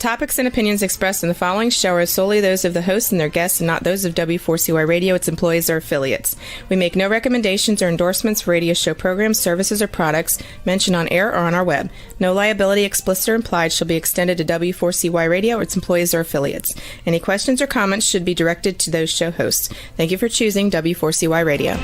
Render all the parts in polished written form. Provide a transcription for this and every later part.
topics and opinions expressed in the following show are solely those of the hosts and their guests and not those of W4CY Radio, its employees, or affiliates. We make no recommendations or endorsements for radio show programs, services, or products mentioned on air or on our web. No liability, explicit or implied, shall be extended to W4CY Radio or its employees or affiliates. Any questions or comments should be directed to those show hosts. Thank you for choosing W4CY Radio.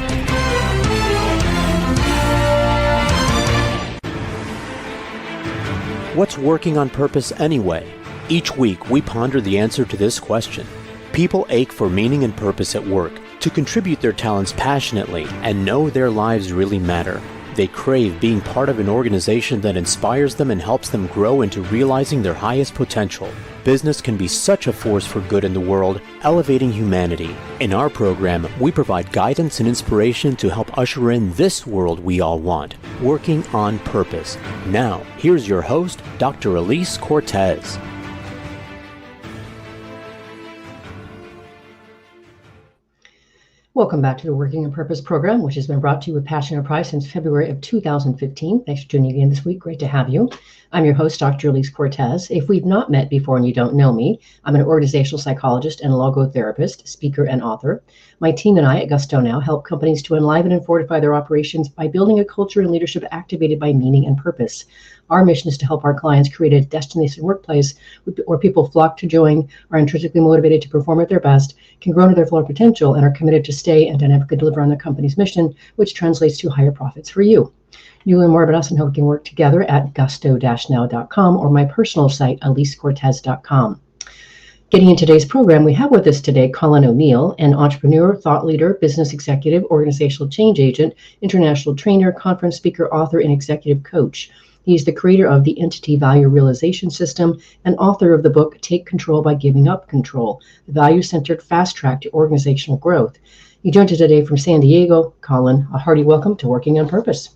What's working on purpose anyway? Each week, we ponder the answer to this question. People ache for meaning and purpose at work, to contribute their talents passionately and know their lives really matter. They crave being part of an organization that inspires them and helps them grow into realizing their highest potential. Business can be such a force for good in the world, elevating humanity. In our program, we provide guidance and inspiration to help usher in this world we all want, working on purpose. Now, here's your host, Dr. Elise Cortez. Welcome back to the Working on Purpose program, which has been brought to you with passion and pride since February of 2015. Thanks for tuning in this week. Great to have you. I'm your host, Dr. Elise Cortez. If we've not met before and you don't know me, I'm an organizational psychologist and logotherapist, speaker, and author. My team and I at Gusto now help companies to enliven and fortify their operations by building a culture and leadership activated by meaning and purpose. Our mission is to help our clients create a destination workplace where people flock to join, are intrinsically motivated to perform at their best, can grow to their full potential, and are committed to stay and dynamically deliver on the company's mission, which translates to higher profits for you. You learn more about us and how we can work together at gusto-now.com or my personal site, elisecortez.com. Getting in today's program, we have with us today Colin O'Neill, an entrepreneur, thought leader, business executive, organizational change agent, international trainer, conference speaker, author, and executive coach. He's the creator of the Entity Value Realization System and author of the book, Take Control by Giving Up Control, the value-centered fast track to organizational growth. He joined us today from San Diego. Colin, a hearty welcome to Working on Purpose.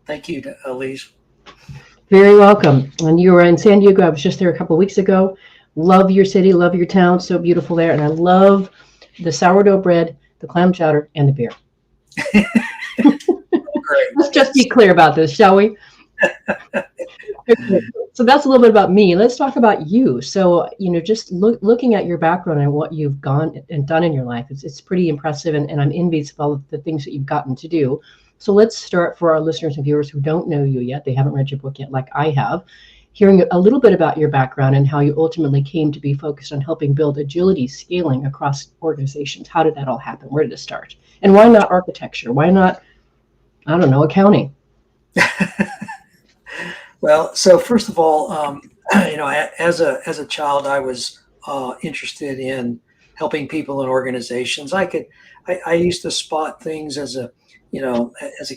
Thank you, Elise. Very welcome. And you were in San Diego. I was just there a couple of weeks ago. Love your city, love your town. So beautiful there. And I love the sourdough bread, the clam chowder, and the beer. Great. Let's just be clear about this, shall we? So that's a little bit about me. Let's talk about you. So, just looking at your background and what you've gone and done in your life, it's pretty impressive, and I'm envious of all of the things that you've gotten to do. So let's start for our listeners and viewers who don't know you yet, they haven't read your book yet like I have, hearing a little bit about your background and how you ultimately came to be focused on helping build agility scaling across organizations. How did that all happen? Where did it start? And why not architecture? Why not, I don't know, accounting? Well, so first of all, as a child, I was interested in helping people in organizations. I used to spot things as a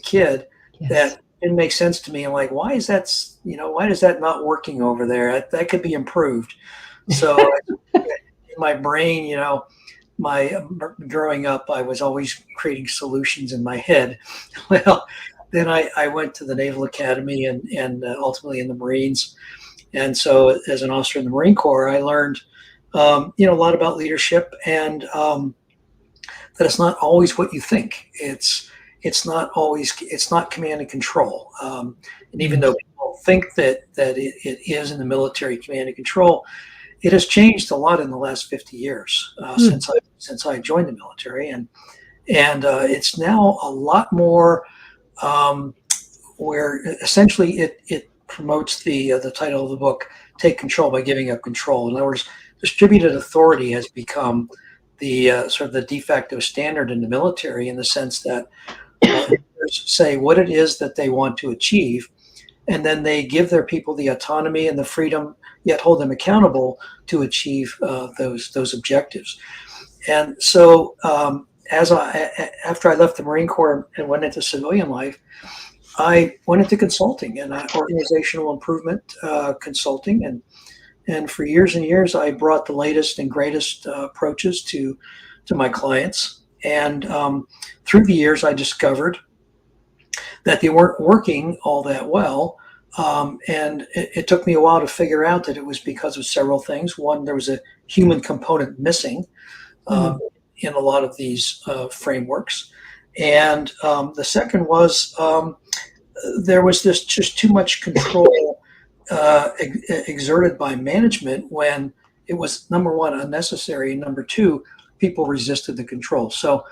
kid Yes. that didn't make sense to me. I'm like, why is that not working over there? That could be improved. So in my brain, growing up, I was always creating solutions in my head. Well, then I went to the Naval Academy and ultimately in the Marines. And so as an officer in the Marine Corps, I learned, a lot about leadership and that it's not always what you think. It's not command and control. And even though people think that it is in the military command and control, it has changed a lot in the last 50 years since I joined the military. And it's now a lot more where essentially it promotes the title of the book, Take Control by Giving Up Control. In other words, distributed authority has become the sort of the de facto standard in the military, in the sense that leaders say what it is that they want to achieve, and then they give their people the autonomy and the freedom, yet hold them accountable to achieve those objectives. And so after I left the Marine Corps and went into civilian life, I went into consulting and organizational improvement consulting. And for years and years, I brought the latest and greatest approaches to my clients. And through the years, I discovered that they weren't working all that well. And it took me a while to figure out that it was because of several things. One, there was a human component missing in a lot of these frameworks. And the second was there was this just too much control exerted by management when it was, number one, unnecessary, and number two, people resisted the control. So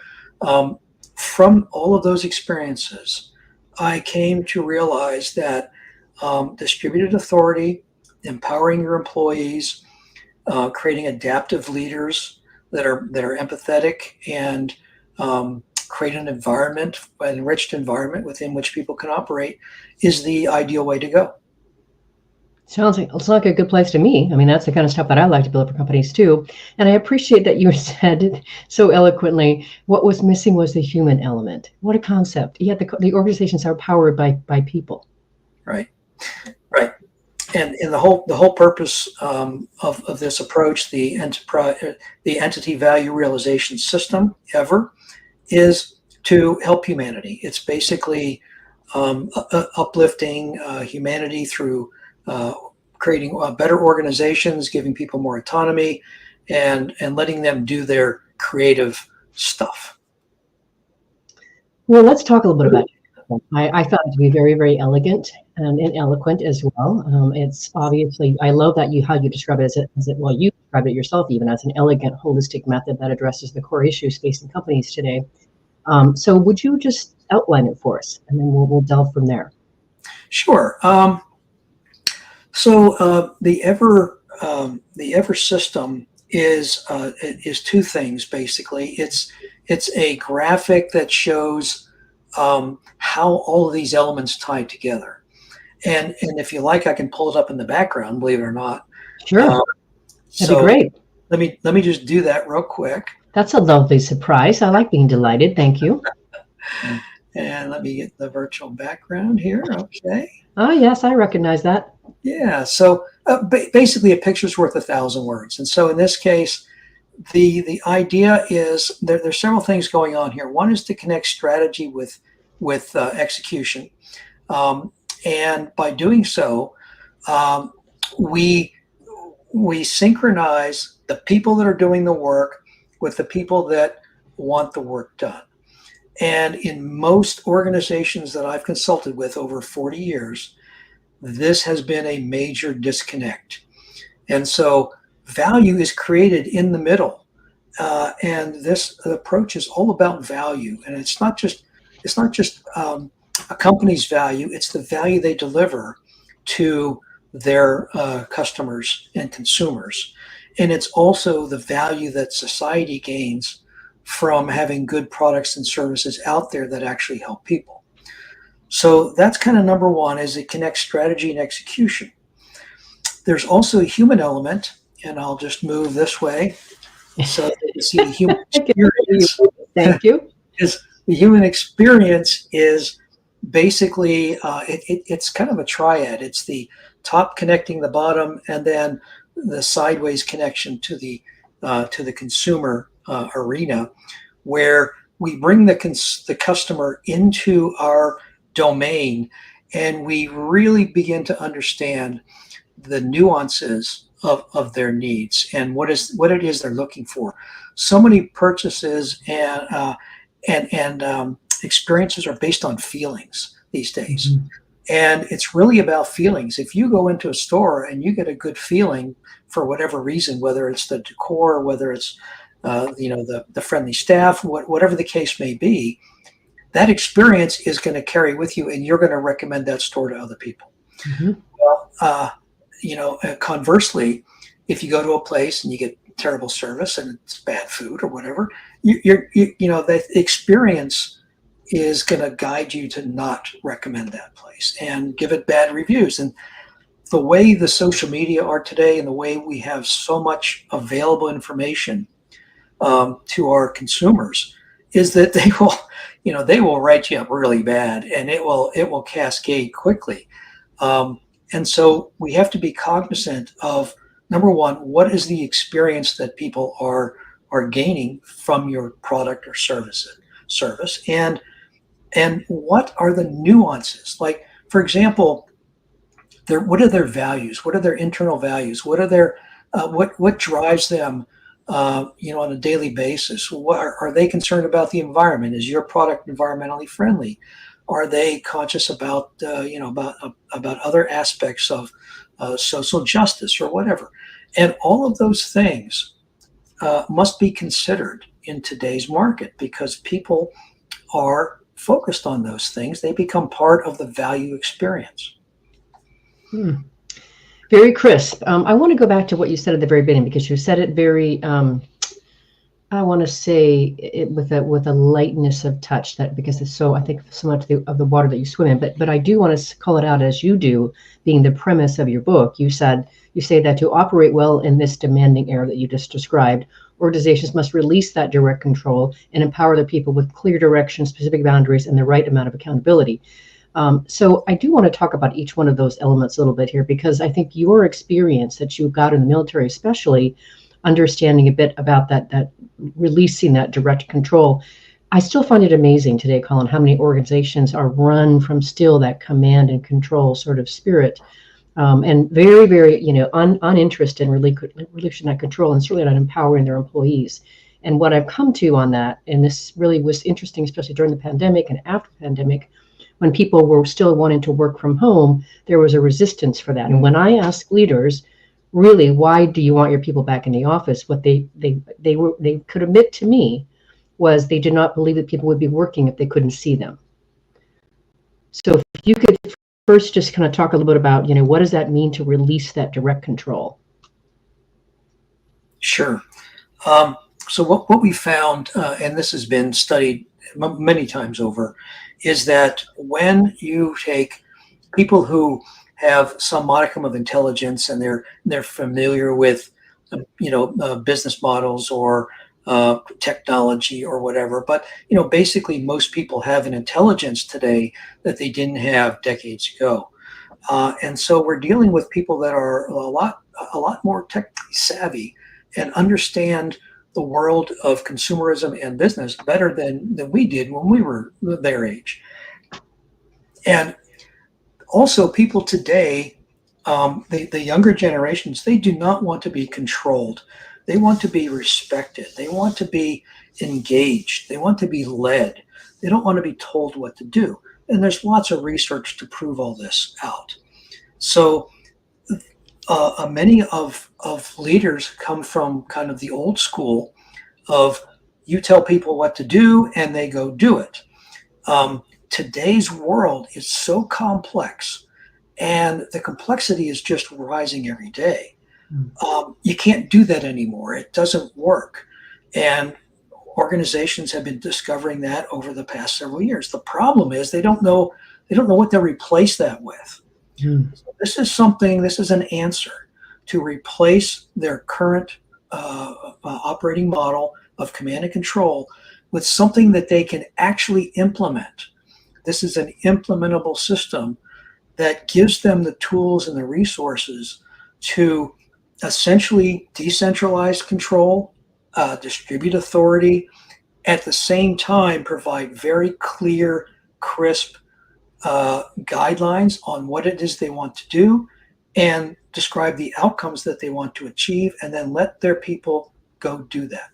from all of those experiences, I came to realize that distributed authority, empowering your employees, creating adaptive leaders that are empathetic and create an environment, an enriched environment within which people can operate, is the ideal way to go. Sounds like a good place to me. I mean, that's the kind of stuff that I like to build for companies too. And I appreciate that you said it so eloquently. What was missing was the human element. What a concept! Yet the organizations are powered by people. Right, right. And the whole purpose of this approach, the entity value realization system, is to help humanity. It's basically uplifting humanity through creating better organizations, giving people more autonomy, and letting them do their creative stuff. Well, let's talk a little bit about it. I found it to be very, very elegant and eloquent as well. It's obviously, I love that how you describe it well, you described it yourself even as an elegant, holistic method that addresses the core issues facing companies today. So would you just outline it for us, and then we'll delve from there? Sure. So the Ever system is two things basically. It's a graphic that shows how all of these elements tie together, and if you like, I can pull it up in the background. Believe it or not. Sure, that'd be great. Let me just do that real quick. That's a lovely surprise. I like being delighted. Thank you. And let me get the virtual background here. Okay. Oh, yes, I recognize that. Yeah. So basically, a picture's worth 1,000 words. And so in this case, the idea is there's several things going on here. One is to connect strategy with execution. And by doing so, we synchronize the people that are doing the work with the people that want the work done. And in most organizations that I've consulted with over 40 years, this has been a major disconnect. And so value is created in the middle. And this approach is all about value. And it's not just a company's value, it's the value they deliver to their customers and consumers. And it's also the value that society gains from having good products and services out there that actually help people. So that's kind of number one, is it connects strategy and execution. There's also a human element, and I'll just move this way so that you see the human experience. Thank you. The human experience is basically, it's kind of a triad. It's the top connecting the bottom, and then the sideways connection to the consumer arena, where we bring the customer into our domain, and we really begin to understand the nuances of their needs and what it is they're looking for. So many purchases and experiences are based on feelings these days. Mm-hmm. And it's really about feelings. If you go into a store and you get a good feeling for whatever reason, whether it's the decor, whether it's the friendly staff, whatever the case may be, that experience is going to carry with you, and you're going to recommend that store to other people. Mm-hmm. Well, conversely, if you go to a place and you get terrible service and it's bad food or whatever, the experience is going to guide you to not recommend that place and give it bad reviews. And the way the social media are today, and the way we have so much available information to our consumers, is that they will write you up really bad, and it will cascade quickly. And so we have to be cognizant of, number one, what is the experience that people are gaining from your product or service, and what are the nuances? Like, for example, what are their values? What are their internal values? What are their what drives them on a daily basis? Are they concerned about the environment? Is your product environmentally friendly? Are they conscious about about other aspects of social justice, or whatever. And all of those things must be considered in today's market because people are focused on those things. They become part of the value experience. Very crisp. I want to go back to what you said at the very beginning because you said it very, I want to say it with a lightness of touch, that because it's so, I think, so much of the water that you swim in. But I do want to call it out as you do, being the premise of your book. You say that to operate well in this demanding era that you just described, organizations must release that direct control and empower the people with clear direction, specific boundaries, and the right amount of accountability. So I do want to talk about each one of those elements a little bit here, because I think your experience that you got in the military, especially understanding a bit about that releasing that direct control. I still find it amazing today, Colin, how many organizations are run from still that command and control sort of spirit, and very, very, uninterested in relinquishing that control, and certainly not empowering their employees. And what I've come to on that, and this really was interesting, especially during the pandemic and after the pandemic, when people were still wanting to work from home, there was a resistance for that. And when I ask leaders, really, why do you want your people back in the office? What they could admit to me was they did not believe that people would be working if they couldn't see them. So if you could first just kind of talk a little bit about, what does that mean to release that direct control? Sure. So what we found, and this has been studied many times over, is that when you take people who have some modicum of intelligence and they're familiar with business models or technology or whatever, but basically most people have an intelligence today that they didn't have decades ago, and so we're dealing with people that are a lot more technically savvy and understand the world of consumerism and business better than we did when we were their age. And also people today, the younger generations, they do not want to be controlled. They want to be respected. They want to be engaged. They want to be led. They don't want to be told what to do. And there's lots of research to prove all this out. So many of leaders come from kind of the old school of you tell people what to do and they go do it. Today's world is so complex, and the complexity is just rising every day. You can't do that anymore. It doesn't work. And organizations have been discovering that over the past several years. The problem is they don't know what to replace that with. So this is an answer to replace their current operating model of command and control with something that they can actually implement. This is an implementable system that gives them the tools and the resources to essentially decentralize control, distribute authority, at the same time provide very clear, crisp guidelines on what it is they want to do, and describe the outcomes that they want to achieve, and then let their people go do that.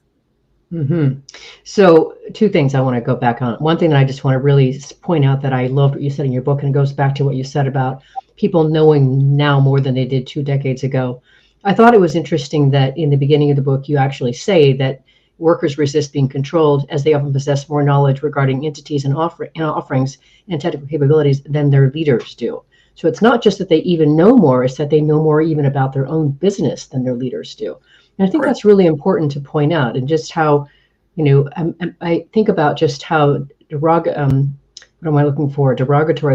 Mm-hmm. So two things I want to go back on. One thing that I just want to really point out that I loved what you said in your book, and it goes back to what you said about people knowing now more than they did 2 decades ago. I thought it was interesting that in the beginning of the book, you actually say that workers resist being controlled as they often possess more knowledge regarding entities and offerings and technical capabilities than their leaders do. So it's not just that they even know more, it's that they know more even about their own business than their leaders do. And I think that's really important to point out, and just how, I think about just how derogatory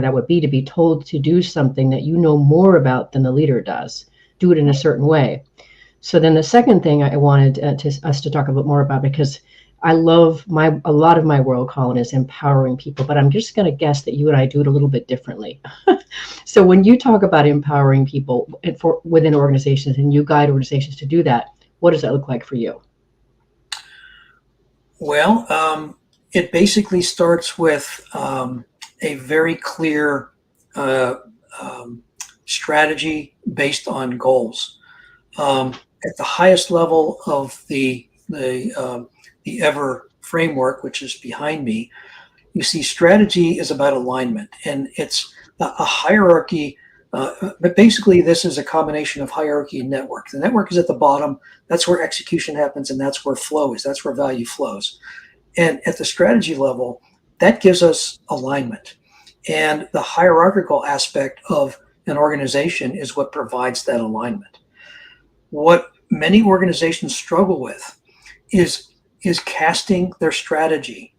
that would be to be told to do something that you know more about than the leader does. Do it in a certain way. So then the second thing I wanted us to talk a bit more about, because I love a lot of my world, Colin, is empowering people, but I'm just going to guess that you and I do it a little bit differently. So when you talk about empowering people within organizations and you guide organizations to do that, what does that look like for you? Well, it basically starts with a very clear strategy based on goals. At the highest level of the EVER framework, which is behind me, you see strategy is about alignment, and it's a hierarchy But basically, this is a combination of hierarchy and network. The network is at the bottom. That's where execution happens, and that's where flow is. That's where value flows. And at the strategy level, that gives us alignment. And the hierarchical aspect of an organization is what provides that alignment. What many organizations struggle with is casting their strategy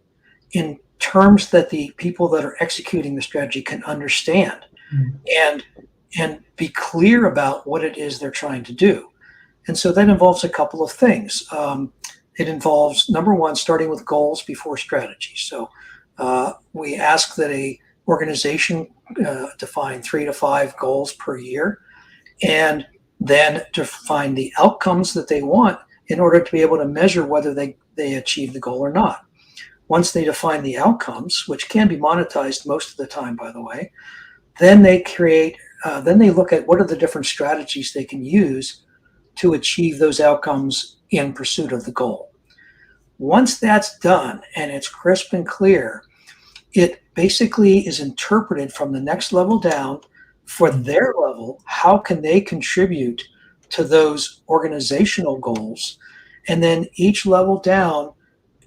in terms that the people that are executing the strategy can understand and be clear about what it is they're trying to do. And so that involves a couple of things. It involves, number one, starting with goals before strategy. So we ask that a organization define 3 to 5 goals per year, and then define the outcomes that they want in order to be able to measure whether they achieve the goal or not. Once they define the outcomes, which can be monetized most of the time, by the way, then they look at what are the different strategies they can use to achieve those outcomes in pursuit of the goal. Once that's done and it's crisp and clear, it basically is interpreted from the next level down for their level. How can they contribute to those organizational goals? And then each level down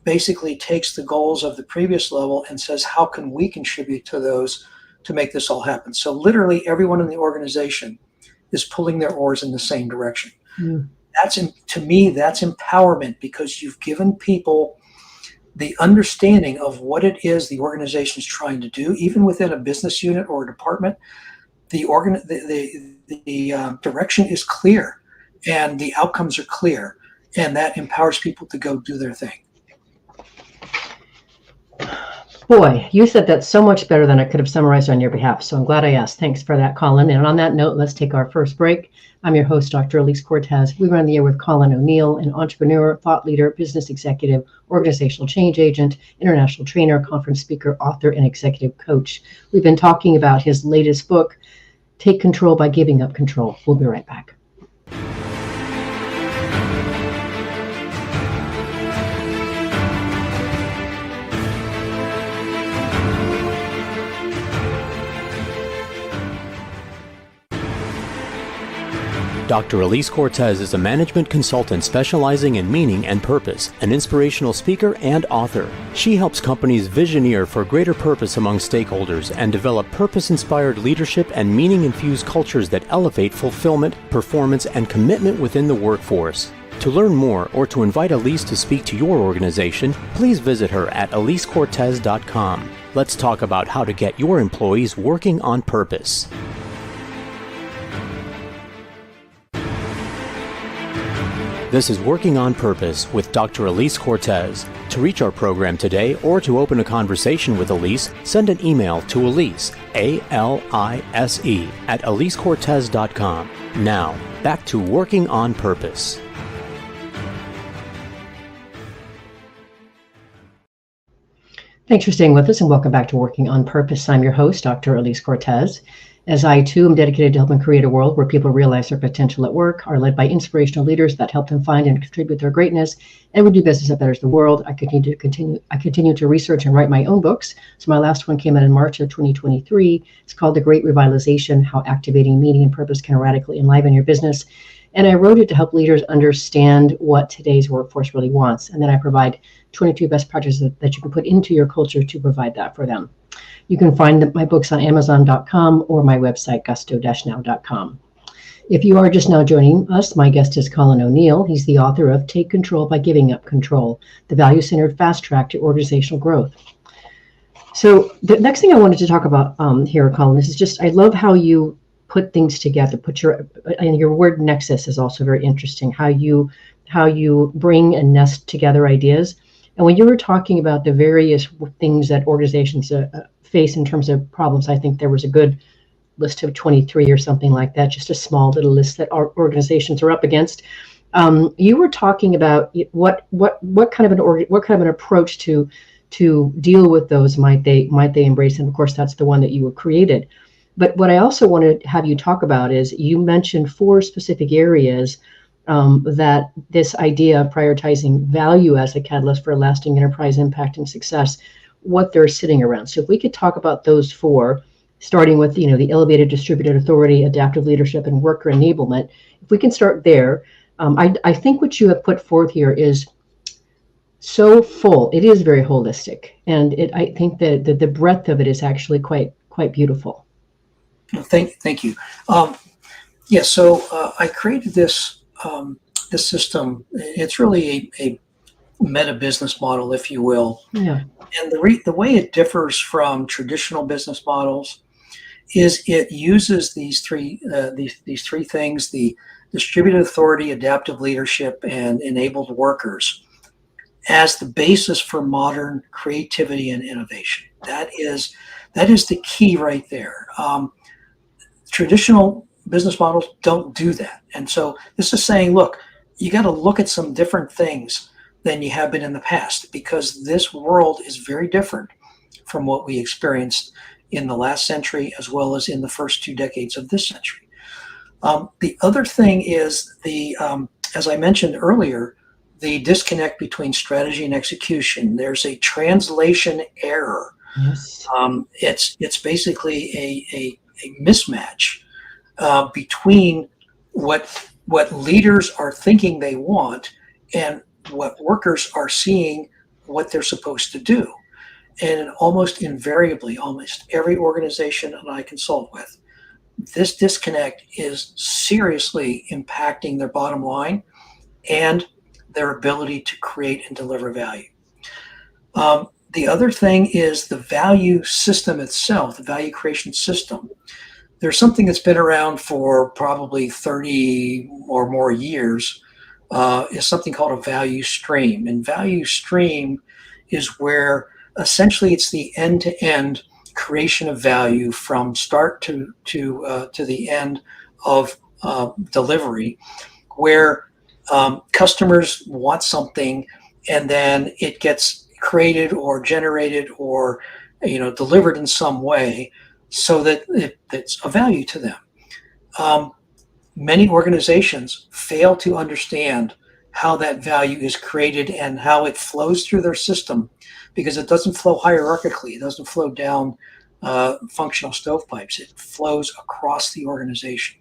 basically takes the goals of the previous level and says, how can we contribute to those to make this all happen? So literally everyone in the organization is pulling their oars in the same direction. To me, that's empowerment, because you've given people the understanding of what it is the organization is trying to do. Even within a business unit or a department, the direction is clear and the outcomes are clear, and that empowers people to go do their thing. Boy, you said that so much better than I could have summarized on your behalf. So I'm glad I asked. Thanks for that, Colin. And on that note, let's take our first break. I'm your host, Dr. Elise Cortez. We run the air with Colin O'Neill, an entrepreneur, thought leader, business executive, organizational change agent, international trainer, conference speaker, author, and executive coach. We've been talking about his latest book, Take Control by Giving Up Control. We'll be right back. Dr. Elise Cortez is a management consultant specializing in meaning and purpose, an inspirational speaker and author. She helps companies visioneer for greater purpose among stakeholders and develop purpose-inspired leadership and meaning-infused cultures that elevate fulfillment, performance, and commitment within the workforce. To learn more or to invite Elise to speak to your organization, please visit her at elisecortez.com. Let's talk about how to get your employees working on purpose. This is Working on Purpose with Dr. Elise Cortez. To reach our program today or to open a conversation with Elise, send an email to Elise, A-L-I-S-E, at elisecortez.com. Now, back to Working on Purpose. Thanks for staying with us and welcome back to Working on Purpose. I'm your host, Dr. Elise Cortez. As I, too, am dedicated to helping create a world where people realize their potential at work, are led by inspirational leaders that help them find and contribute their greatness, and we do business that betters the world. I continue to research and write my own books. So my last one came out in March of 2023. It's called The Great Revitalization: How Activating Meaning and Purpose Can Radically Enliven Your Business. And I wrote it to help leaders understand what today's workforce really wants. And then I provide 22 best practices that you can put into your culture to provide that for them. You can find my books on Amazon.com or my website, gusto-now.com. If you are just now joining us, my guest is Colin O'Neill. He's the author of Take Control by Giving Up Control, the value-centered fast track to organizational growth. So the next thing I wanted to talk about here, Colin, is just, I love how you put things together, and your word nexus is also very interesting, how you bring and nest together ideas. And when you were talking about the various things that organizations face in terms of problems, I think there was a good list of 23 or something like that, just a small little list that our organizations are up against. You were talking about what kind of an approach to deal with those might they embrace, and of course that's the one that you created. But what I also want to have you talk about is, you mentioned 4 specific areas that this idea of prioritizing value as a catalyst for lasting enterprise impact and success, what they're sitting around. So if we could talk about those 4, starting with, the elevated distributed authority, adaptive leadership, and worker enablement. If we can start there, I think what you have put forth here is so full. It is very holistic, and I think that the breadth of it is actually quite beautiful. Thank you. So I created this this system. It's really a meta business model, if you will. Yeah. And the way it differs from traditional business models is it uses these three things: the distributed authority, adaptive leadership, and enabled workers, as the basis for modern creativity and innovation. That is the key right there. Traditional business models don't do that, and so this is saying, look, you got to look at some different things than you have been in the past, because this world is very different from what we experienced in the last century as well as in the first 2 decades of this century. The other thing is as I mentioned earlier, the disconnect between strategy and execution. There's a translation error. Yes. It's basically a mismatch between what leaders are thinking they want and what workers are seeing what they're supposed to do. And almost invariably, almost every organization that I consult with, this disconnect is seriously impacting their bottom line and their ability to create and deliver value. The other thing is the value system itself, the value creation system. There's something that's been around for probably 30 or more years, is something called a value stream. And value stream is where essentially it's the end-to-end creation of value from start to the end of delivery, where customers want something and then it gets created or generated or delivered in some way so that it's a value to them. Many organizations fail to understand how that value is created and how it flows through their system, because it doesn't flow hierarchically. It doesn't flow down functional stovepipes. It flows across the organization.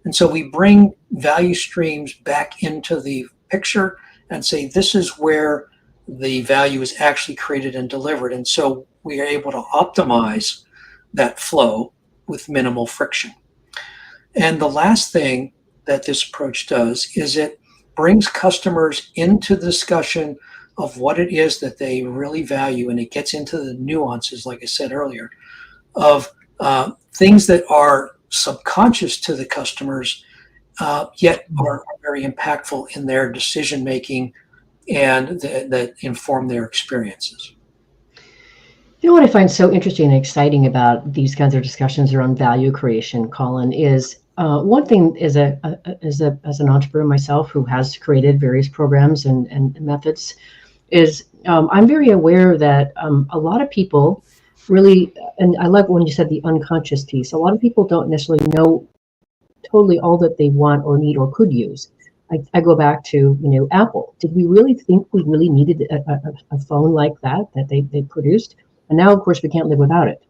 And so we bring value streams back into the picture and say, this is where the value is actually created and delivered. And so we are able to optimize that flow with minimal friction. And the last thing that this approach does is it brings customers into the discussion of what it is that they really value, and it gets into the nuances, like I said earlier, of things that are subconscious to the customers, yet are very impactful in their decision making and that inform their experiences. You know what I find so interesting and exciting about these kinds of discussions around value creation, Colin, is one thing as an entrepreneur myself who has created various programs and methods, is I'm very aware that a lot of people really, and I like when you said the unconscious piece, a lot of people don't necessarily know totally all that they want or need or could use. I go back to, Apple. Did we really think we really needed a phone like that they produced? And now, of course, we can't live without it.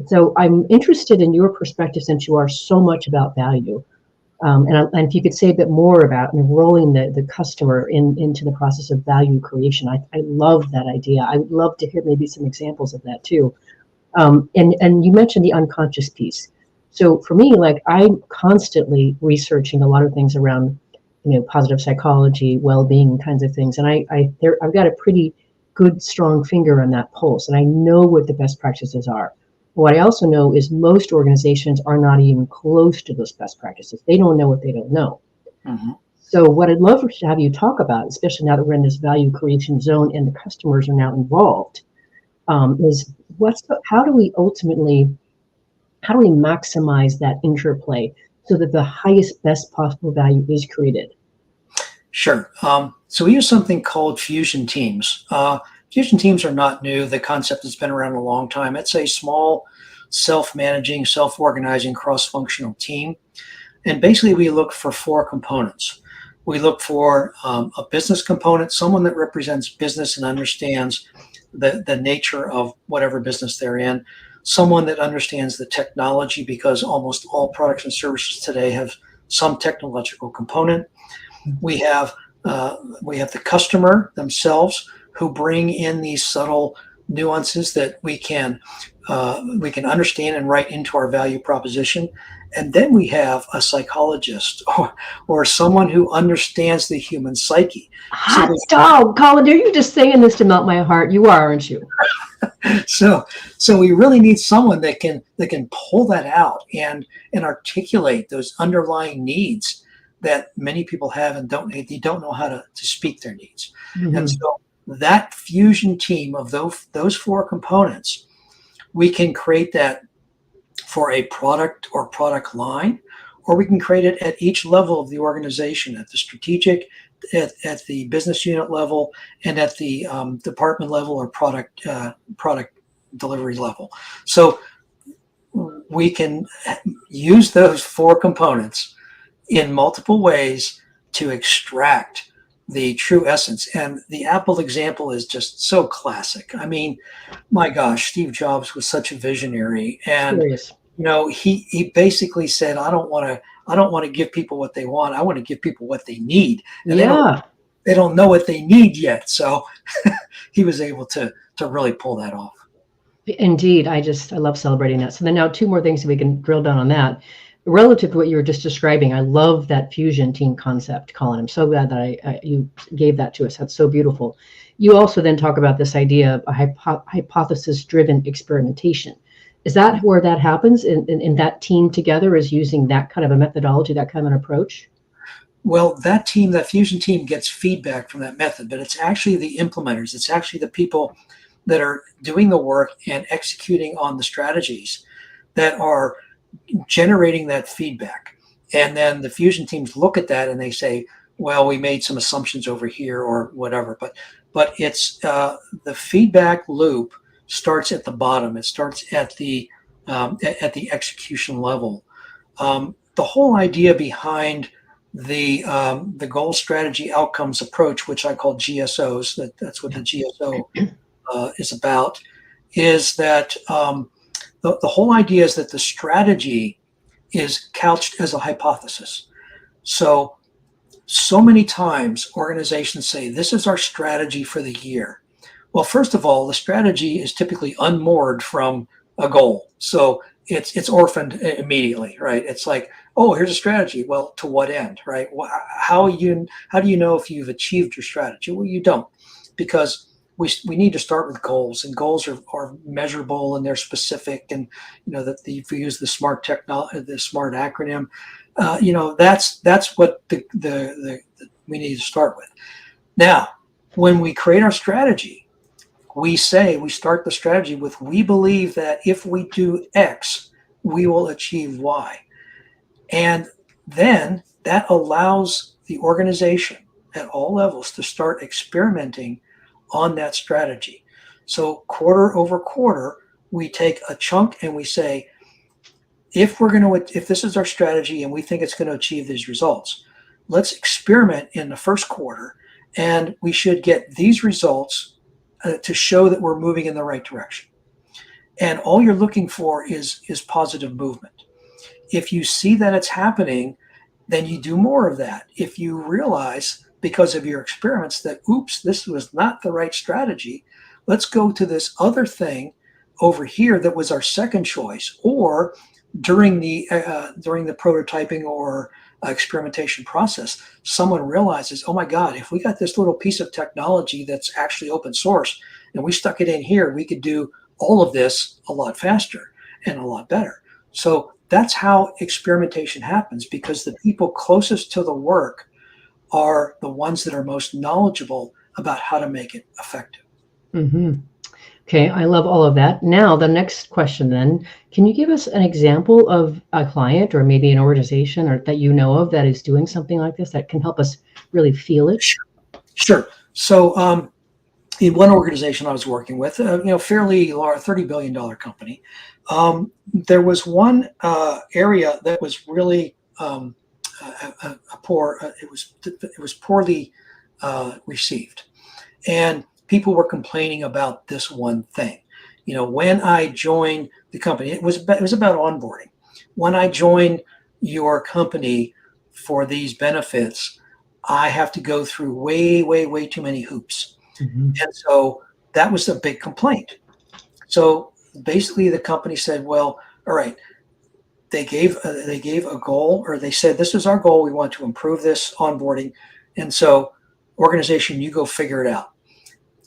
So I'm interested in your perspective, since you are so much about value. And if you could say a bit more about enrolling the customer into the process of value creation. I love that idea. I would love to hear maybe some examples of that too. And you mentioned the unconscious piece. So for me, like, I'm constantly researching a lot of things around, positive psychology, well-being kinds of things. And I've got a pretty good, strong finger on that pulse, and I know what the best practices are. What I also know is most organizations are not even close to those best practices. They don't know what they don't know. Mm-hmm. So what I'd love to have you talk about, especially now that we're in this value creation zone and the customers are now involved, is how do we maximize that interplay so that the highest, best possible value is created? Sure. So we use something called fusion teams. Fusion teams are not new. The concept has been around a long time. It's a small, self-managing, self-organizing, cross-functional team. And basically, we look for 4 components. We look for a business component, someone that represents business and understands the nature of whatever business they're in. someone that understands the technology, because almost all products and services today have some technological component. We have the customer themselves who bring in these subtle nuances that we can understand and write into our value proposition. And then we have a psychologist or someone who understands the human psyche. Hot dog, Colin, are you just saying this to melt my heart? You are, aren't you? So we really need someone that can pull that out and articulate those underlying needs that many people have and they don't know how to speak their needs. Mm-hmm. And so that fusion team of those four components, we can create that for a product or product line, or we can create it at each level of the organization, at the strategic, at the business unit level, and at the department level or product delivery level. So we can use those four components in multiple ways to extract the true essence. And the Apple example is just so classic. I mean, my gosh, Steve Jobs was such a visionary, and he basically said, I don't want to give people what they want. I want to give people what they need. And they don't know what they need yet. So he was able to really pull that off. Indeed. I love celebrating that. So then now two more things that we can drill down on that. Relative to what you were just describing, I love that fusion team concept, Colin. I'm so glad that you gave that to us. That's so beautiful. You also then talk about this idea of a hypothesis-driven experimentation. Is that where that happens in that team together, is using that kind of a methodology, that kind of an approach? Well, that fusion team gets feedback from that method, but it's actually the implementers. It's actually the people that are doing the work and executing on the strategies that are generating that feedback. And then the fusion teams look at that and they say, well, we made some assumptions over here or whatever. But it's the feedback loop starts at the bottom. It starts at the execution level. The whole idea behind the goal, strategy, outcomes approach, which I call GSOs, that's what the GSO is about, is that the whole idea is that the strategy is couched as a hypothesis. So many times organizations say, this is our strategy for the year. Well, first of all, the strategy is typically unmoored from a goal. So it's orphaned immediately, right? It's like, oh, here's a strategy. Well, to what end, right? How do you know if you've achieved your strategy? Well, you don't, because we need to start with goals, and goals are measurable and they're specific. And that if we use the SMART the SMART acronym, that's what we need to start with. Now, when we create our strategy, we start the strategy with, we believe that if we do X, we will achieve Y. And then that allows the organization at all levels to start experimenting on that strategy. So quarter over quarter, we take a chunk and we say, if this is our strategy and we think it's going to achieve these results, let's experiment in the first quarter, and we should get these results to show that we're moving in the right direction. And all you're looking for is positive movement. If you see that it's happening, then you do more of that. If you realize because of your experiments that, oops, this was not the right strategy, let's go to this other thing over here that was our second choice. Or during the prototyping or experimentation process, someone realizes, oh my God, if we got this little piece of technology that's actually open source and we stuck it in here, we could do all of this a lot faster and a lot better. So that's how experimentation happens, because the people closest to the work are the ones that are most knowledgeable about how to make it effective. Mm-hmm. Okay, I love all of that. Now, the next question then, can you give us an example of a client or maybe an organization or that you know of that is doing something like this that can help us really feel it? Sure. So in one organization I was working with, fairly large, $30 billion company, there was one area that was really it was poorly received, and people were complaining about this one thing. when I join the company, it was about onboarding. When I join your company for these benefits, I have to go through way, way, way too many hoops. Mm-hmm. And so that was a big complaint. So basically the company said, well, all right, they gave a goal, or they said, this is our goal. We want to improve this onboarding. And so organization, you go figure it out.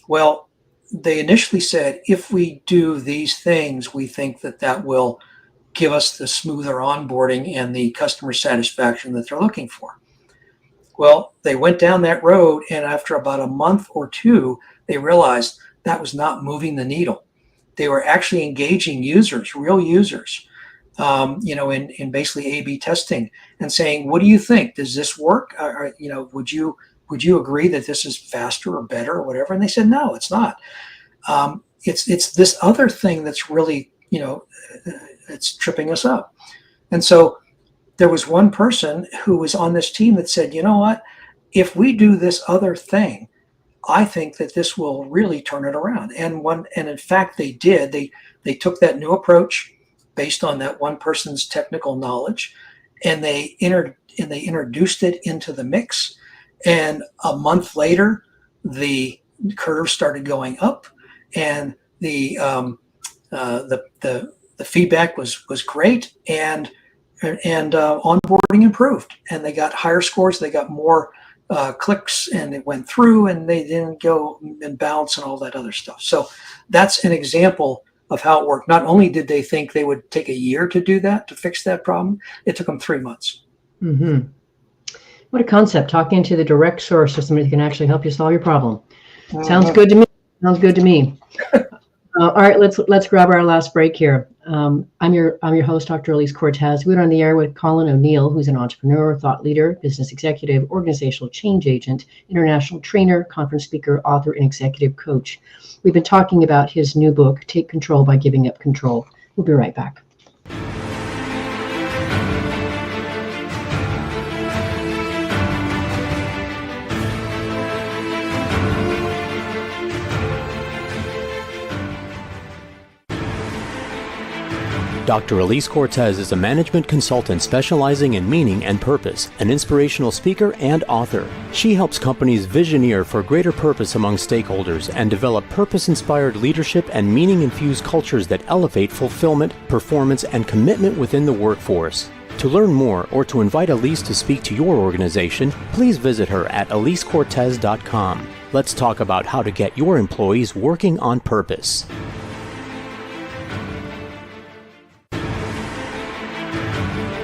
Well, they initially said, if we do these things, we think that will give us the smoother onboarding and the customer satisfaction that they're looking for. Well, they went down that road, and after about a month or two, they realized that was not moving the needle. They were actually engaging users, real users, in basically A/B testing and saying, "What do you think? Does this work? Would you agree that this is faster or better or whatever?" And they said, "No, it's not. It's this other thing that's really, it's tripping us up." And so there was one person who was on this team that said, "You know what? If we do this other thing, I think that this will really turn it around." And in fact, they did. They took that new approach based on that one person's technical knowledge, and they introduced it into the mix. And a month later, the curve started going up, and the feedback was great, and onboarding improved, and they got higher scores. They got more clicks, and it went through, and they didn't go and bounce and all that other stuff. So that's an example of how it worked. Not only did they think they would take a year to do that, to fix that problem, it took them 3 months. Mm-hmm. What a concept, talking to the direct source of somebody who can actually help you solve your problem. Sounds good to me. Sounds good to me. All right, let's grab our last break here. I'm your host, Dr. Elise Cortez. We're on the air with Colin O'Neill, who's an entrepreneur, thought leader, business executive, organizational change agent, international trainer, conference speaker, author, and executive coach. We've been talking about his new book, Take Control by Giving Up Control. We'll be right back. Dr. Elise Cortez is a management consultant specializing in meaning and purpose, an inspirational speaker and author. She helps companies visioneer for greater purpose among stakeholders and develop purpose-inspired leadership and meaning-infused cultures that elevate fulfillment, performance, and commitment within the workforce. To learn more or to invite Elise to speak to your organization, please visit her at elisecortez.com. Let's talk about how to get your employees working on purpose.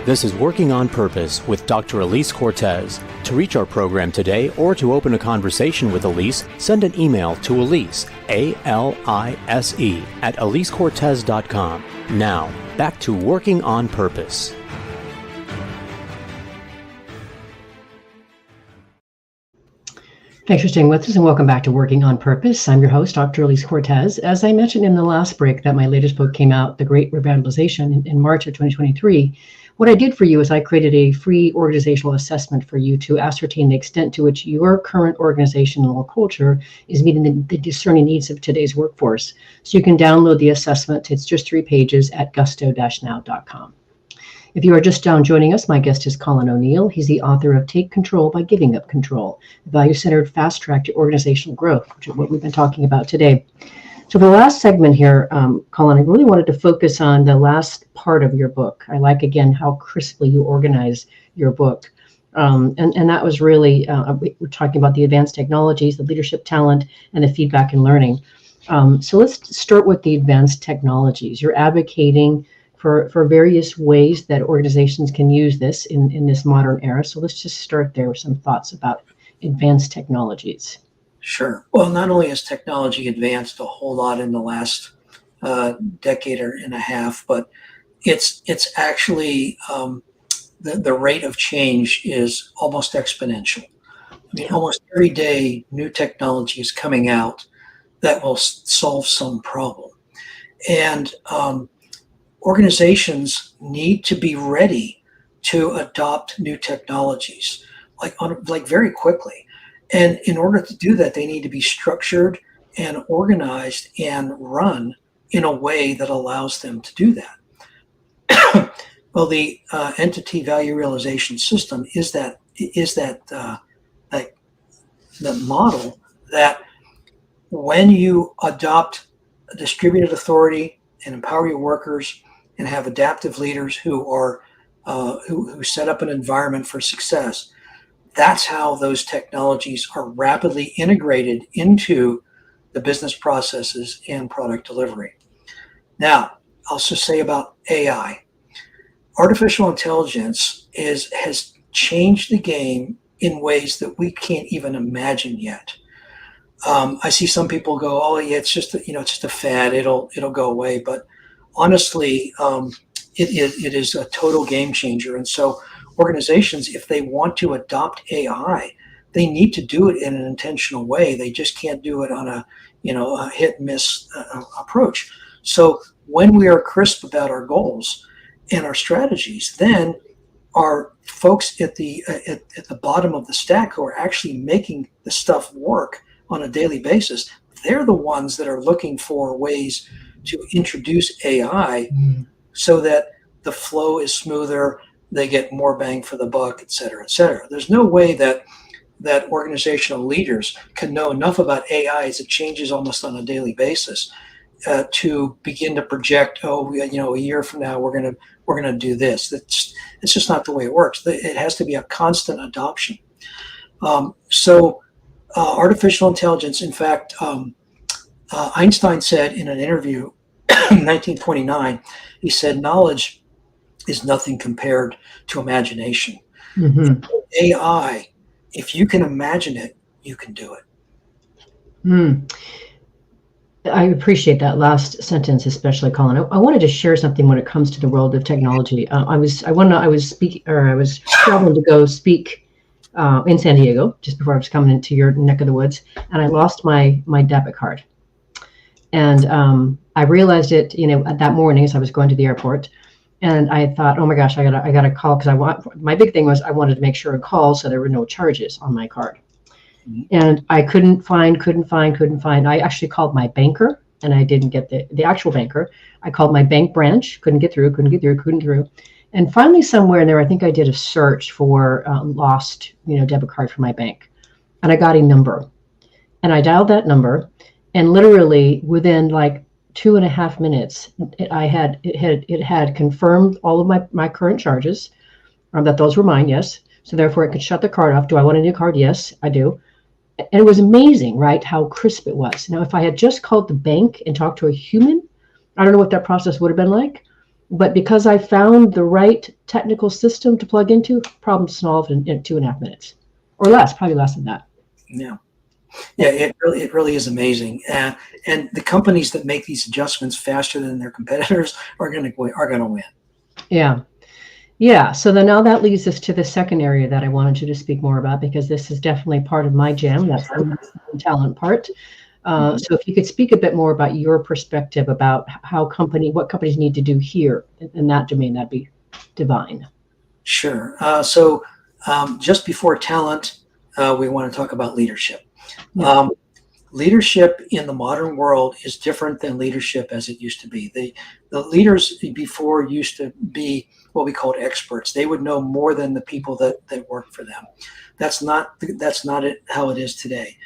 This is Working on Purpose with Dr. Elise Cortez. To reach our program today or to open a conversation with Elise, send an email to Elise, A-L-I-S-E, at elisecortez.com. Now, back to Working on Purpose. Thanks for staying with us, and welcome back to Working on Purpose. I'm your host, Dr. Elise Cortez. As I mentioned in the last break that my latest book came out, The Great Revitalization, in March of 2023, what I did for you is I created a free organizational assessment for you to ascertain the extent to which your current organizational culture is meeting the discerning needs of today's workforce. So you can download the assessment. It's just 3 pages at gusto-now.com. If you are just joining us, my guest is Colin O'Neill. He's the author of Take Control by Giving Up Control, a value-centered fast track to organizational growth, which is what we've been talking about today. So for the last segment here, Colin, I really wanted to focus on the last part of your book. I like, again, how crisply you organize your book. And that was really, we're talking about the advanced technologies, the leadership talent, and the feedback and learning. So let's start with the advanced technologies. You're advocating for various ways that organizations can use this in this modern era. So let's just start there with some thoughts about advanced technologies. Sure. Well, not only has technology advanced a whole lot in the last decade and a half, but it's actually the rate of change is almost exponential. I mean, almost every day new technology is coming out that will solve some problem. And organizations need to be ready to adopt new technologies, like very quickly. And in order to do that, they need to be structured and organized and run in a way that allows them to do that. Well, the entity value realization system is that the model that when you adopt a distributed authority and empower your workers and have adaptive leaders who are who set up an environment for success, that's how those technologies are rapidly integrated into the business processes and product delivery. Now, I'll just say about AI. Artificial intelligence has changed the game in ways that we can't even imagine yet. I see some people go, "Oh, yeah, it's just it's just a fad. It'll go away." But honestly, it is a total game changer. And so, organizations, if they want to adopt AI, they need to do it in an intentional way. They just can't do it on a hit and miss approach. So when we are crisp about our goals and our strategies, then our folks at the bottom of the stack who are actually making the stuff work on a daily basis, they're the ones that are looking for ways to introduce AI so that the flow is smoother, they get more bang for the buck, et cetera, et cetera. There's no way that organizational leaders can know enough about AI as it changes almost on a daily basis to begin to project, a year from now we're gonna do this. It's just not the way it works. It has to be a constant adoption. Artificial intelligence, in fact, Einstein said in an interview in 1929, he said, knowledge is nothing compared to imagination. Mm-hmm. AI, if you can imagine it, you can do it. I appreciate that last sentence, especially, Colin. I wanted to share something when it comes to the world of technology. I was traveling to go speak in San Diego just before I was coming into your neck of the woods, and I lost my debit card. And I realized it, that morning as I was going to the airport, and I thought, oh my gosh, I gotta call, because my big thing was I wanted to make sure and call so there were no charges on my card. And I couldn't find. I actually called my banker, and I didn't get the actual banker. I called my bank branch, couldn't get through. And finally, somewhere in there, I think I did a search for lost, debit card from my bank, and I got a number, and I dialed that number, and literally within like 2.5 minutes, it had confirmed all of my current charges, that those were mine. Yes, so therefore it could shut the card off. Do I want a new card? Yes, I do. And it was amazing, right, how crisp it was. Now, if I had just called the bank and talked to a human, I don't know what that process would have been like. But because I found the right technical system to plug into, problem solved in 2.5 minutes, or less, probably less than that. Yeah, it really is amazing. And the companies that make these adjustments faster than their competitors are going to win. Yeah. So then now that leads us to the second area that I wanted you to speak more about, because this is definitely part of my jam. That's the talent part. So if you could speak a bit more about your perspective about what companies need to do here in that domain, that'd be divine. Sure. Just before talent, we want to talk about leadership. Yeah. Leadership in the modern world is different than leadership as it used to be. The leaders before used to be what we called experts. They would know more than the people that work for them. That's not how it is today.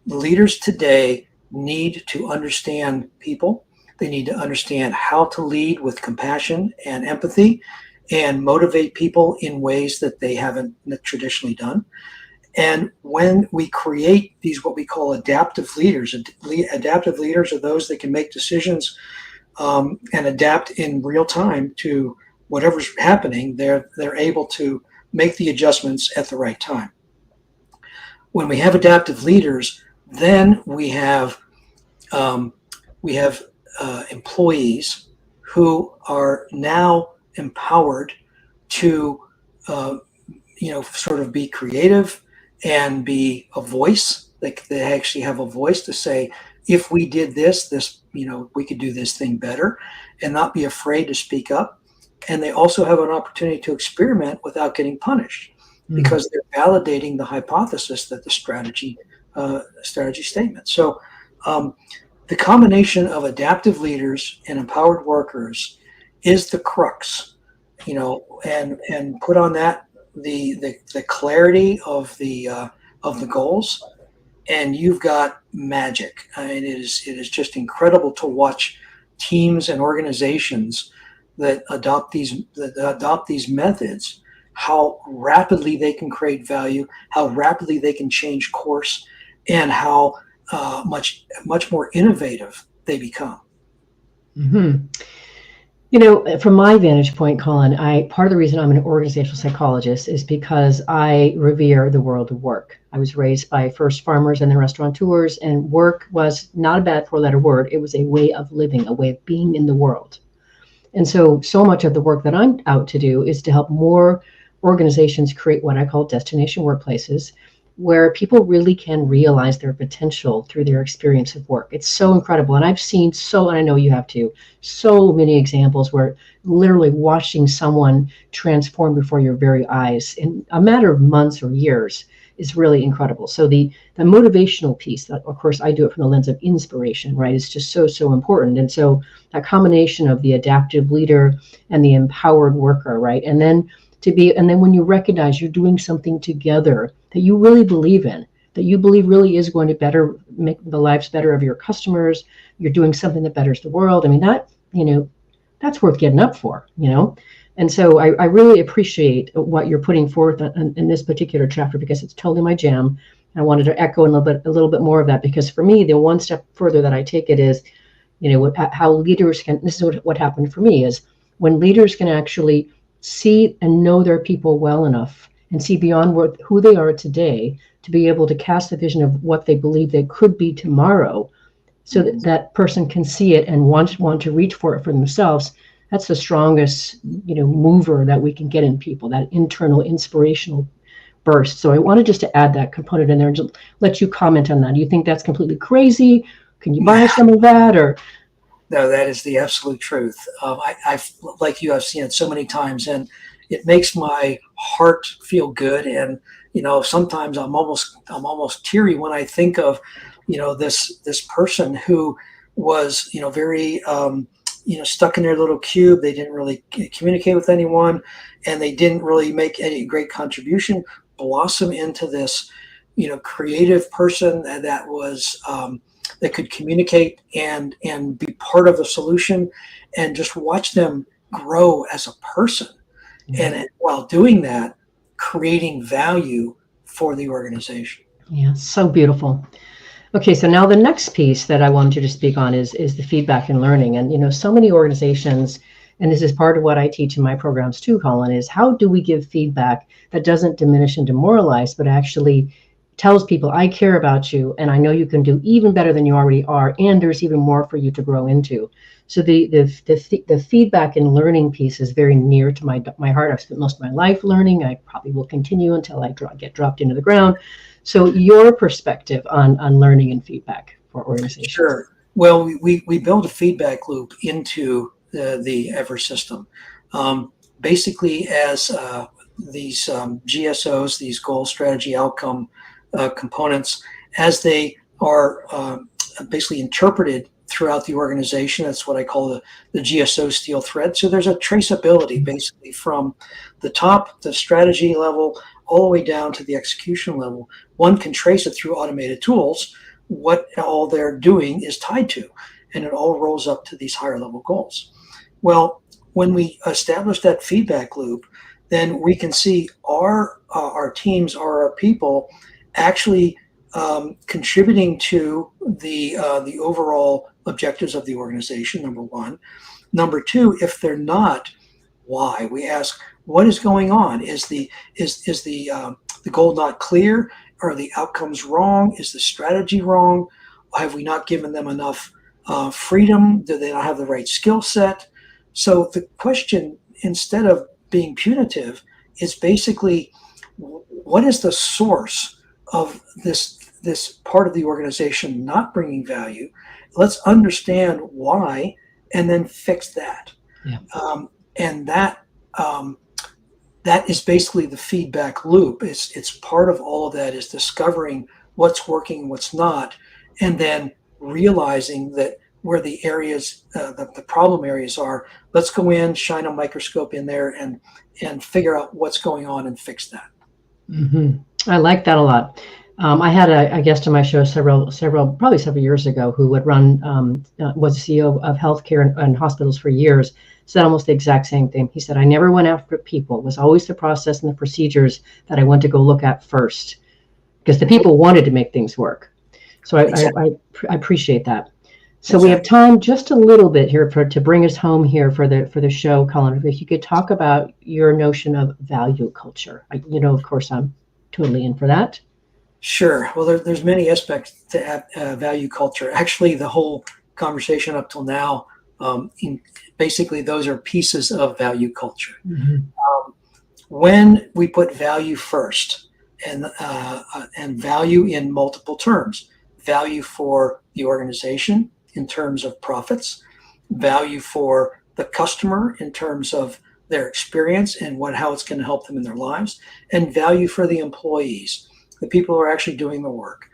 Leaders today need to understand people. They need to understand how to lead with compassion and empathy and motivate people in ways that they haven't traditionally done. And when we create these, what we call adaptive leaders are those that can make decisions and adapt in real time to whatever's happening. They're able to make the adjustments at the right time. When we have adaptive leaders, then we have employees who are now empowered to sort of be creative and be a voice. They actually have a voice to say, if we did this, we could do this thing better, and not be afraid to speak up. And they also have an opportunity to experiment without getting punished, because they're validating the hypothesis that the strategy statement. So the combination of adaptive leaders and empowered workers is the crux, and put on that the clarity of the goals, and you've got magic. I mean, it is just incredible to watch teams and organizations that adopt these methods, how rapidly they can create value, how rapidly they can change course, and how much more innovative they become. Mm-hmm. From my vantage point, Colin, part of the reason I'm an organizational psychologist is because I revere the world of work. I was raised by first farmers and then restaurateurs, and work was not a bad four-letter word. It was a way of living, a way of being in the world. And so much of the work that I'm out to do is to help more organizations create what I call destination workplaces, where people really can realize their potential through their experience of work. It's so incredible. And I've seen and I know you have too, so many examples where literally watching someone transform before your very eyes in a matter of months or years is really incredible. So the motivational piece, that, of course, I do it from the lens of inspiration, right? It's just so important. And so that combination of the adaptive leader and the empowered worker, right? And then when you recognize you're doing something together that you really believe in, that you believe really is going to make the lives better of your customers, you're doing something that betters the world. I mean, that's worth getting up for, And so I really appreciate what you're putting forth in this particular chapter, because it's totally my jam. I wanted to echo a little bit more of that, because for me, the one step further that I take it is, how leaders can, this is what happened for me, is when leaders can actually see and know their people well enough and see beyond who they are today to be able to cast a vision of what they believe they could be tomorrow, so that person can see it and want to reach for it for themselves. That's the strongest, mover that we can get in people, that internal inspirational burst. So I wanted just to add that component in there and just let you comment on that. Do you think that's completely crazy? Can you buy some of that, or? No, that is the absolute truth. I've, like you, I've seen it so many times, and it makes my heart feel good. And sometimes I'm almost teary when I think of, this person who was, very, stuck in their little cube. They didn't really communicate with anyone, and they didn't really make any great contribution, blossom into this, creative person that was. That could communicate and be part of the solution, and just watch them grow as a person. Mm-hmm. And while doing that, creating value for the organization. Yeah, so beautiful. Okay, so now the next piece that I wanted you to speak on is the feedback and learning. And so many organizations, and this is part of what I teach in my programs too, Colin, is how do we give feedback that doesn't diminish and demoralize, but actually tells people, I care about you, and I know you can do even better than you already are, and there's even more for you to grow into. So the feedback and learning piece is very near to my heart. I've spent most of my life learning. I probably will continue until I get dropped into the ground. So your perspective on learning and feedback for organizations. Sure. Well, we build a feedback loop into the EVER system. Basically, as these GSOs, these goal, strategy, outcome components, as they are basically interpreted throughout the organization. That's what I call the GSO steel thread. So there's a traceability basically from the top, the strategy level, all the way down to the execution level. One can trace it through automated tools, what all they're doing is tied to, and it all rolls up to these higher level goals. Well, when we establish that feedback loop, then we can see our teams, our people, actually contributing to the overall objectives of the organization, number one. Number two, if they're not, why? We ask, what is going on? Is the goal not clear? Are the outcomes wrong? Is the strategy wrong? Have we not given them enough freedom? Do they not have the right skill set? So the question, instead of being punitive, is basically, what is the source of this part of the organization not bringing value? Let's understand why, and then fix that. Yeah. And that is basically the feedback loop. It's part of all of that is discovering what's working, what's not, and then realizing that where the areas, the problem areas are, let's go in, shine a microscope in there and figure out what's going on and fix that. I like that a lot. I had a guest on my show probably several years ago who would was CEO of healthcare and hospitals for years, said almost the exact same thing. He said, I never went after people. It was always the process and the procedures that I went to go look at first, because the people wanted to make things work. So I appreciate that. So we have time just a little bit here to bring us home here for the show, Colin. If you could talk about your notion of value culture. Of course, I'm totally in for that. Sure. Well, there's many aspects to value culture. Actually, the whole conversation up till now, basically, those are pieces of value culture. When we put value first, and value in multiple terms, value for the organization in terms of profits, value for the customer in terms of their experience and how it's going to help them in their lives, and value for the employees, the people who are actually doing the work.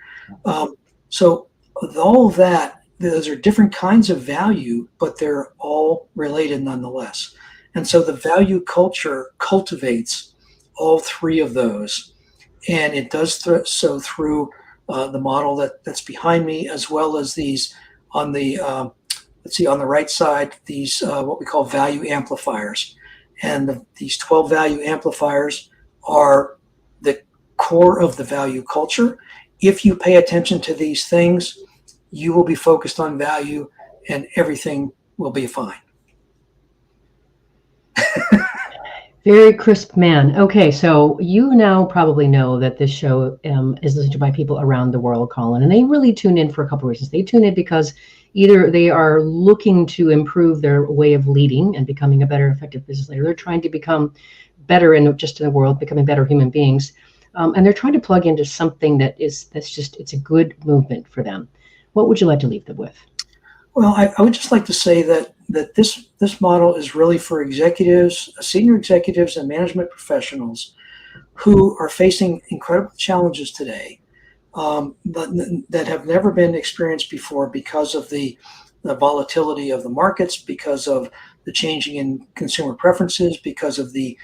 So with all of that, those are different kinds of value, but they're all related nonetheless. And so the value culture cultivates all three of those. And it does so through the model that's behind me, as well as these on the on the right side, these what we call value amplifiers. And these 12 value amplifiers are the core of the value culture. If you pay attention to these things, you will be focused on value and everything will be fine. Very crisp man. Okay, so you now probably know that this show is listened to by people around the world, Colin, and they really tune in for a couple of reasons. They tune in because either they are looking to improve their way of leading and becoming a better, effective business leader. They're trying to become better in the world, becoming better human beings, and they're trying to plug into something it's a good movement for them. What would you like to leave them with? Well, I would just like to say that this model is really for executives, senior executives, and management professionals who are facing incredible challenges today, but that have never been experienced before because of the volatility of the markets, because of the changing in consumer preferences, because of the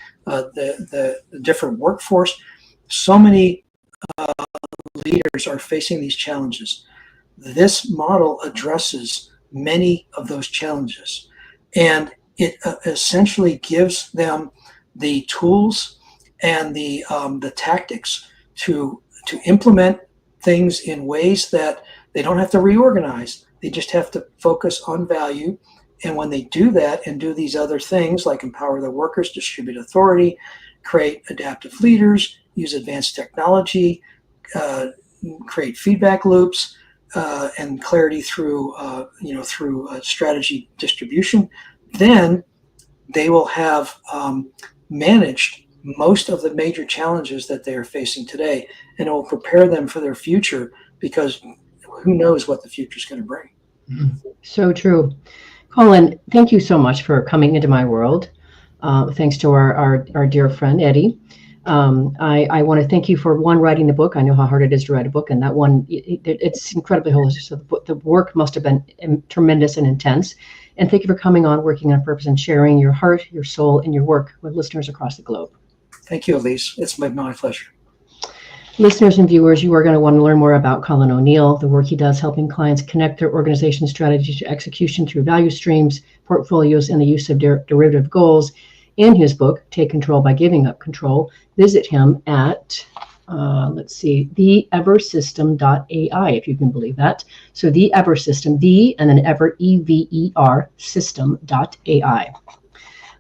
different workforce. So many leaders are facing these challenges. This model addresses many of those challenges, and it essentially gives them the tools and the tactics to implement things in ways that they don't have to reorganize. They just have to focus on value. And when they do that and do these other things like empower their workers, distribute authority, create adaptive leaders, use advanced technology, create feedback loops, and clarity through strategy distribution, then they will have managed most of the major challenges that they are facing today, and it will prepare them for their future, because who knows what the future is going to bring. So true. Colin, thank you so much for coming into my world. Thanks to our dear friend, Eddie. I want to thank you for writing the book. I know how hard it is to write a book, and that one, it's incredibly holistic. So the work must have been tremendous and intense. And thank you for coming on, Working on Purpose, and sharing your heart, your soul, and your work with listeners across the globe. Thank you, Elise. It's my pleasure. Listeners and viewers, you are going to want to learn more about Colin O'Neill, the work he does helping clients connect their organization strategy to execution through value streams, portfolios, and the use of derivative goals. In his book, Take Control by Giving Up Control, visit him at, theeversystem.ai, if you can believe that. So the Ever System, and then Ever, EVER, system.ai.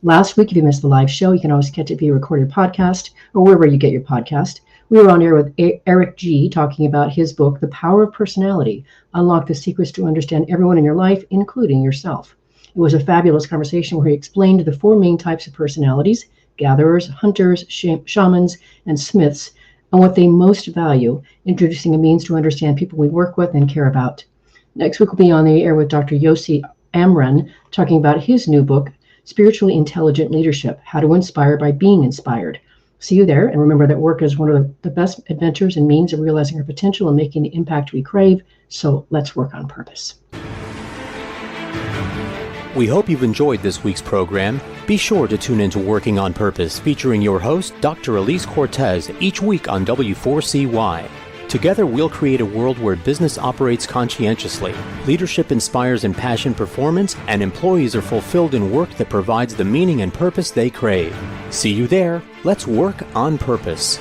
Last week, if you missed the live show, you can always catch it via recorded podcast or wherever you get your podcast. We were on air with Eric G. talking about his book, The Power of Personality, Unlock the Secrets to Understand Everyone in Your Life, including yourself. It was a fabulous conversation where he explained the four main types of personalities: gatherers, hunters, shamans, and smiths, and what they most value, introducing a means to understand people we work with and care about. Next week, we'll be on the air with Dr. Yossi Amran talking about his new book, Spiritually Intelligent Leadership, How to Inspire by Being Inspired. See you there, and remember that work is one of the best adventures and means of realizing our potential and making the impact we crave. So let's work on purpose. We hope you've enjoyed this week's program. Be sure to tune into Working on Purpose, featuring your host, Dr. Elise Cortez, each week on W4CY. Together, we'll create a world where business operates conscientiously, leadership inspires impassioned performance, and employees are fulfilled in work that provides the meaning and purpose they crave. See you there. Let's work on purpose.